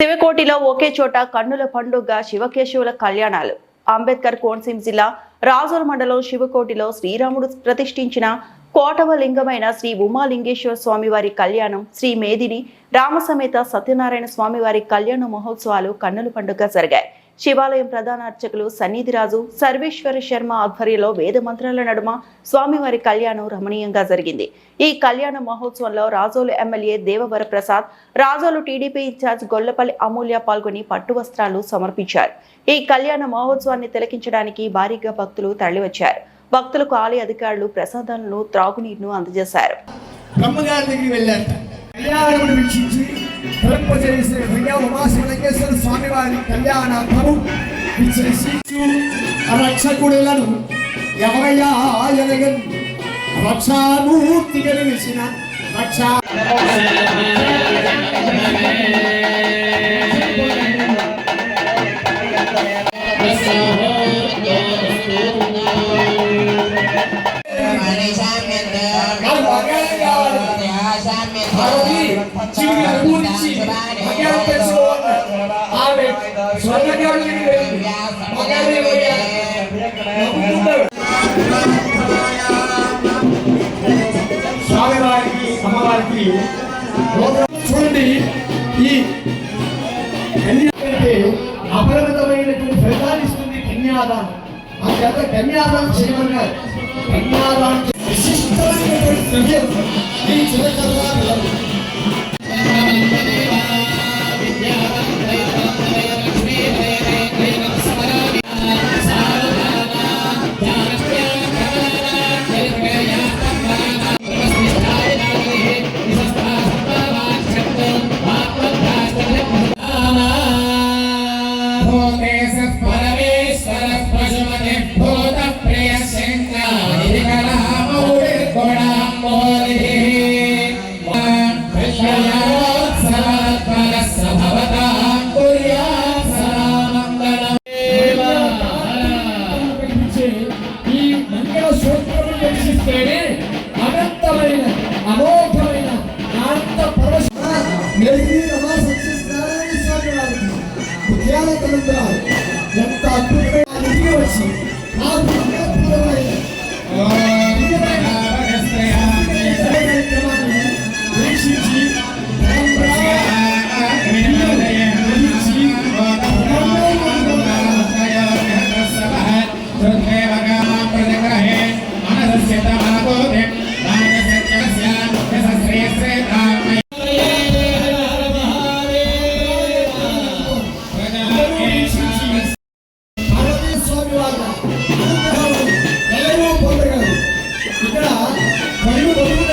శివకోటిలో ఒకే చోట కన్నుల పండుగ శివకేశవుల కళ్యాణాలు. అంబేద్కర్ కోనసీమ జిల్లా రాజోల్ మండలం శివకోటిలో శ్రీరాముడు ప్రతిష్ఠించిన కోటవలింగమైన శ్రీ ఉమాలింగేశ్వర స్వామివారి కళ్యాణం, శ్రీ మేదిని రామసమేత సత్యనారాయణ స్వామివారి కళ్యాణ మహోత్సవాలు కన్నుల పండుగ జరిగాయి. శివాలయం ప్రధాన అర్చకులు సన్నిధిరాజు సర్వేశ్వర శర్మ ఆధ్వర్యంలో వేద మంత్రాల నడుమ స్వామివారి కళ్యాణం రమణీయంగా జరిగింది. ఈ కళ్యాణ మహోత్సవంలో Rajolu MLA Devavara Prasad, Rajolu TDP incharge Gollapalli Amulya పాల్గొని పట్టు వస్త్రాలు సమర్పించారు. ఈ కళ్యాణ మహోత్సవాన్ని తిలకించడానికి భారీగా భక్తులు తరలివచ్చారు. భక్తులకు ఆలయ అధికారులు ప్రసాదాలను, త్రాగునీరును అందజేశారు. స్వామివారి కళ్యాణార్థము విచ్చేసి రక్షకుడులను ఎవరయ్యా ఎనగన్ రక్షామూర్తి కలిసిన రక్షా స్వామివారికి అమ్మవారికి చూడండి. ఈ అపరిమితమైనటువంటి ఫలితాన్ని ఇస్తుంది కన్యాదానం. ఆ చేత కన్యాదానం చేయమన్నారు. కన్యాదానం విశిష్టమైనటువంటి ద్రవ్యం ఈ చిరకర్ర అనంతమైన అమోఘమైన అనంత పరమ ఎంత అద్భుతమైన వచ్చి ఇక్కడ